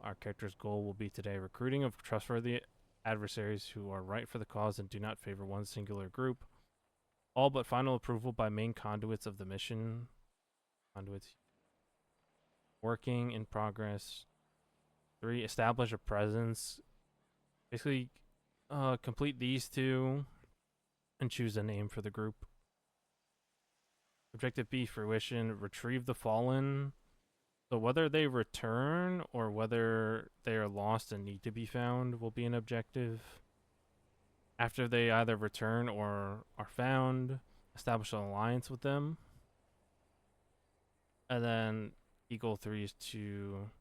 Our character's goal will be today recruiting of trustworthy adversaries who are right for the cause and do not favor one singular group. All but final approval by main conduits of the mission. Conduits working in progress. 3. Establish a presence. Basically, complete these two and choose a name for the group. Objective B, fruition. Retrieve the fallen. So whether they return or whether they are lost and need to be found will be an objective. After they either return or are found, establish an alliance with them. And then Eagle 3 is to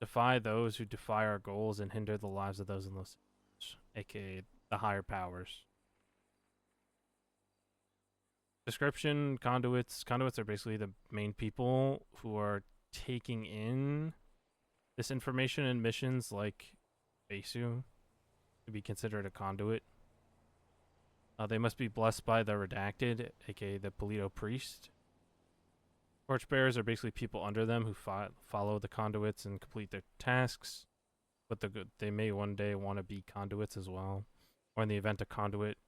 defy those who defy our goals and hinder the lives of those in those, aka the higher powers. Description, conduits. Conduits are basically the main people who are taking in this information and missions like Besu to be considered a conduit. They must be blessed by the Redacted, aka the Polito Priest. Torchbearers are basically people under them who follow the conduits and complete their tasks, but they may one day want to be conduits as well. Or in the event a conduit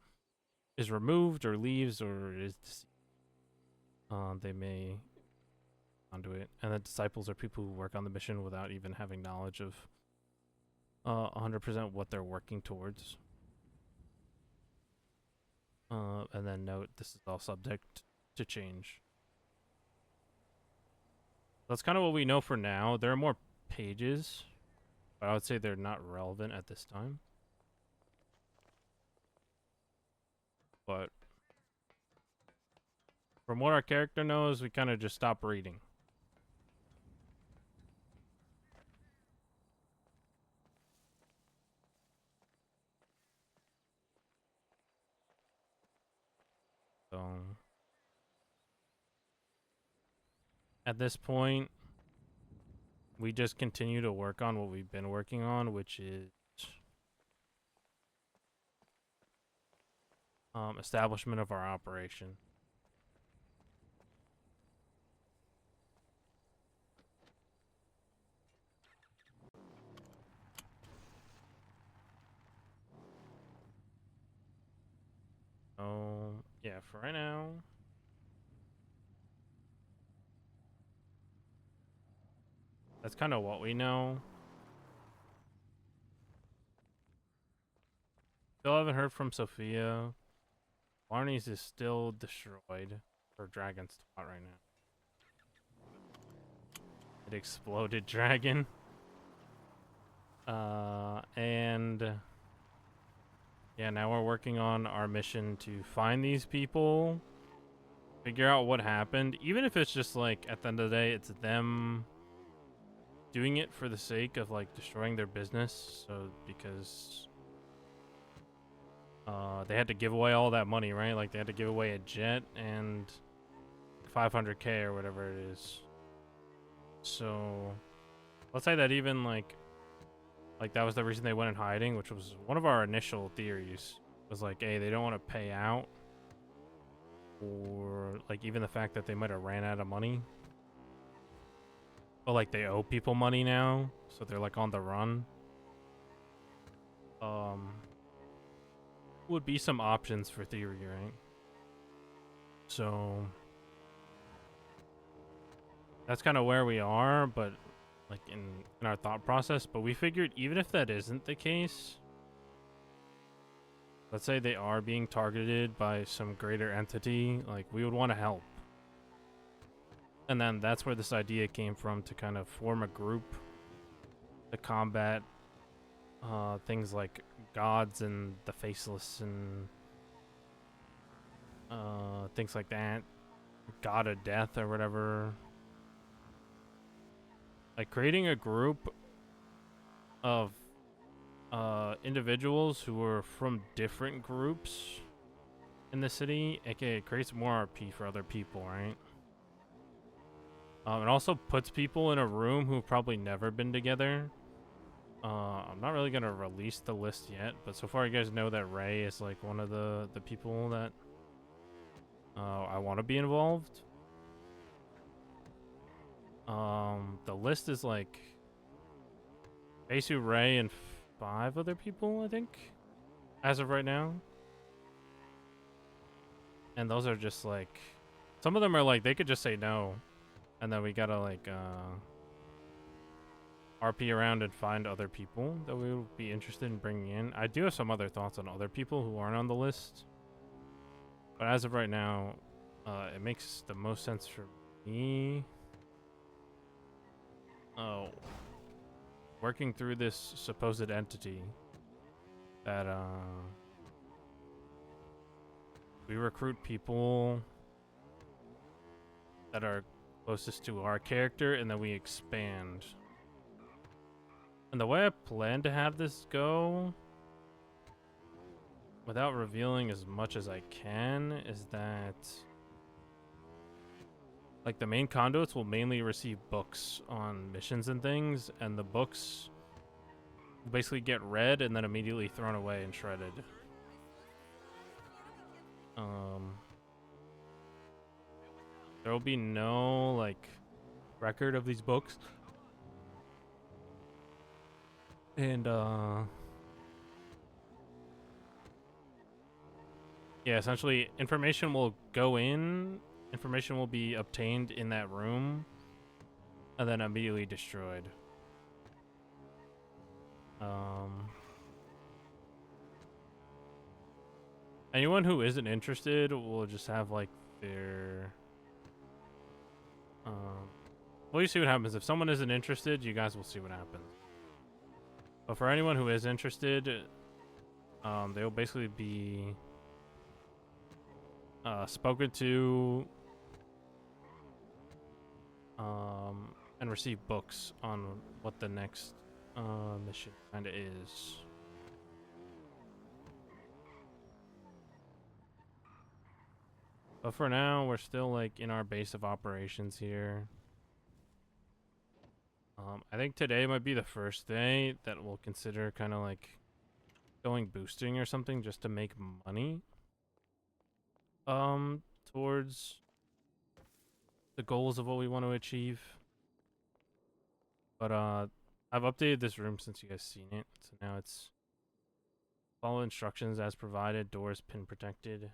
is removed or leaves or is they may conduit. And the disciples are people who work on the mission without even having knowledge of 100% what they're working towards. And then note, this is all subject to change. That's kind of what we know for now. There are more pages, but I would say they're not relevant at this time. But from what our character knows, we kind of just stop reading. So at this point, we just continue to work on what we've been working on, which is establishment of our operation. So yeah, for right now, that's kind of what we know. Still haven't heard from Sophia. Barney's is still destroyed. Or Dragon's spot right now. It exploded dragon. And yeah, now we're working on our mission to find these people, figure out what happened. Even if it's just like at the end of the day, it's them doing it for the sake of like destroying their business. So because they had to give away all that money, right? Like they had to give away a jet and 500k or whatever it is. So let's say that even like that was the reason they went in hiding, which was one of our initial theories. Was like, hey, they don't want to pay out, or like even the fact that they might have ran out of money, but like they owe people money now, so they're like on the run. Would be some options for theory, right? So that's kind of where we are, but like in our thought process. But we figured even if that isn't the case, let's say they are being targeted by some greater entity, like we would want to help. And then that's where this idea came from, to kind of form a group to combat things like gods and the faceless and things like that. God of death or whatever. Like creating a group of individuals who are from different groups in the city, aka it creates more RP for other people, right? It also puts people in a room who've probably never been together. I'm not really gonna release the list yet, but so far you guys know that Ray is like one of the people that I want to be involved. The list is like Besu, Ray, and 5 other people, I think, as of right now. And those are just like, some of them are like they could just say no, and then we gotta like RP around and find other people that we would be interested in bringing in. I do have some other thoughts on other people who aren't on the list, but as of right now, it makes the most sense for me. Oh, working through this supposed entity that we recruit people that are closest to our character, and then we expand. And the way I plan to have this go, without revealing as much as I can, is that like the main conduits will mainly receive books on missions and things, and the books will basically get read and then immediately thrown away and shredded. There will be no like record of these books, and yeah, essentially information will go in, information will be obtained in that room, and then immediately destroyed. Anyone who isn't interested will just have like their well, you see what happens. If someone isn't interested, you guys will see what happens. But for anyone who is interested, they will basically be spoken to and receive books on what the next mission kind of is. But for now, we're still like in our base of operations here. I think today might be the first day that we'll consider kind of like going boosting or something just to make money. Towards the goals of what we want to achieve. But I've updated this room since you guys seen it, so now it's follow instructions as provided. Doors pin protected.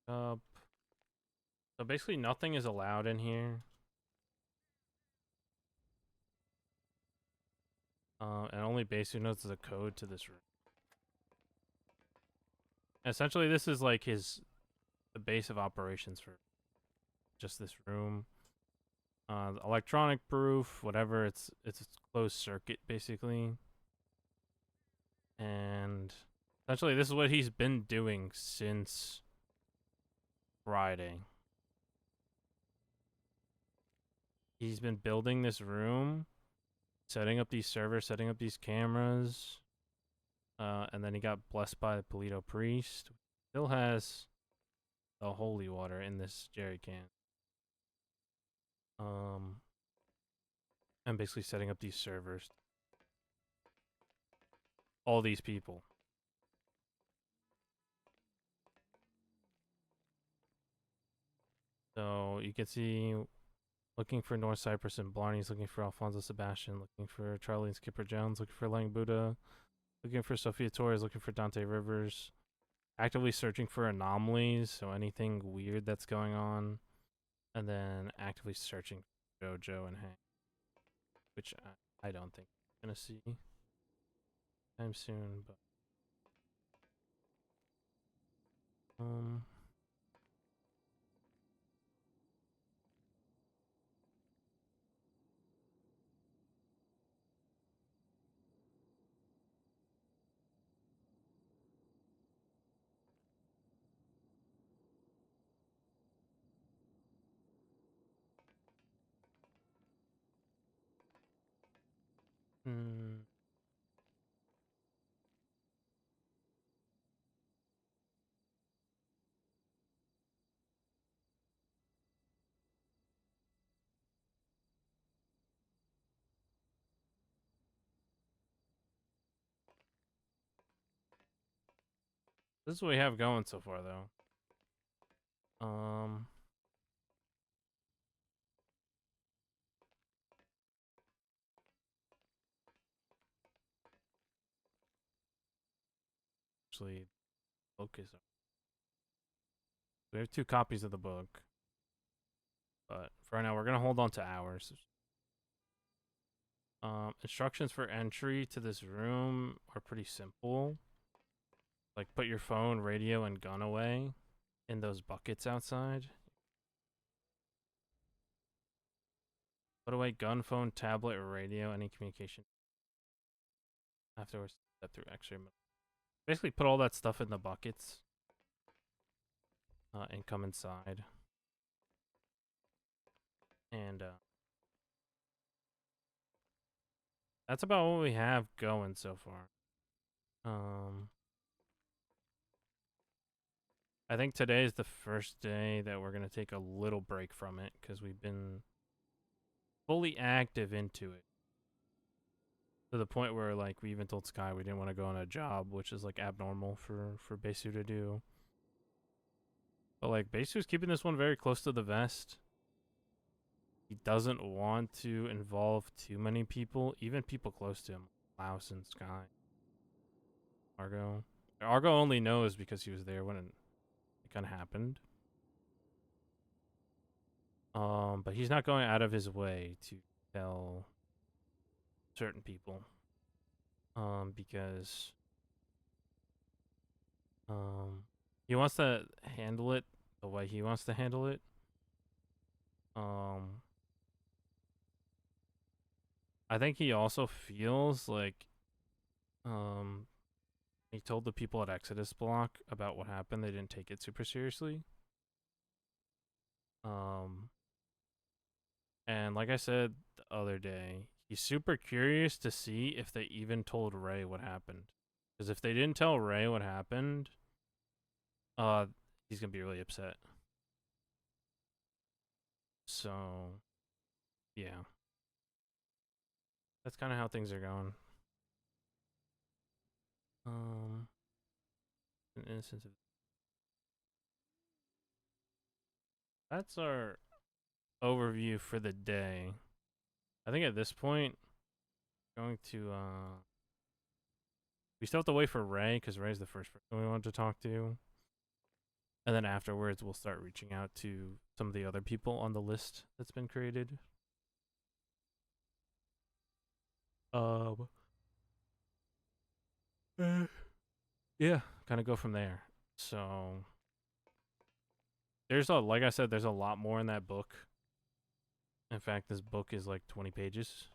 So basically nothing is allowed in here. And only Besu knows the code to this room. Essentially, this is like the base of operations for just this room. Electronic proof, whatever. It's a closed circuit basically. And essentially, this is what he's been doing since Friday. He's been building this room, setting up these servers, setting up these cameras, and then he got blessed by the Polito priest. Still has the holy water in this jerry can. I'm basically setting up these servers. All these people. So you can see, looking for North Cyprus and Blarney's, looking for Alfonso Sebastian, looking for Charlie and Skipper Jones, looking for Lang Buddha, looking for Sophia Torres, looking for Dante Rivers, actively searching for anomalies, so anything weird that's going on, and then actively searching for Jojo and Hank, which I don't think I'm gonna see time soon, but hmm. This is what we have going so far, though. Actually, book is. We have 2 copies of the book, but for right now, we're gonna hold on to ours. Instructions for entry to this room are pretty simple. Like, put your phone, radio, and gun away in those buckets outside. Put away gun, phone, tablet, or radio, any communication. Afterwards, step through X-ray. Basically, put all that stuff in the buckets and come inside. And that's about what we have going so far. I think today is the first day that we're going to take a little break from it because we've been fully active into it. To the point where, like, we even told Sky we didn't want to go on a job, which is, like, abnormal for Besu to do. But, like, Besu's keeping this one very close to the vest. He doesn't want to involve too many people, even people close to him. Laos and Sky. Argo. Argo only knows because he was there when it kind of happened. But he's not going out of his way to tell certain people. Because he wants to handle it the way he wants to handle it. I think he also feels like he told the people at Exodus Block about what happened. They didn't take it super seriously. And like I said the other day, he's super curious to see if they even told Ray what happened. Because if they didn't tell Ray what happened, he's gonna be really upset. So, yeah. That's kind of how things are going. An instance of that's our overview for the day. I think at this point, going to we still have to wait for Ray because Ray's the first person we wanted to talk to, and then afterwards we'll start reaching out to some of the other people on the list that's been created. Yeah, kind of go from there. So there's like I said, there's a lot more in that book. In fact, this book is like 20 pages.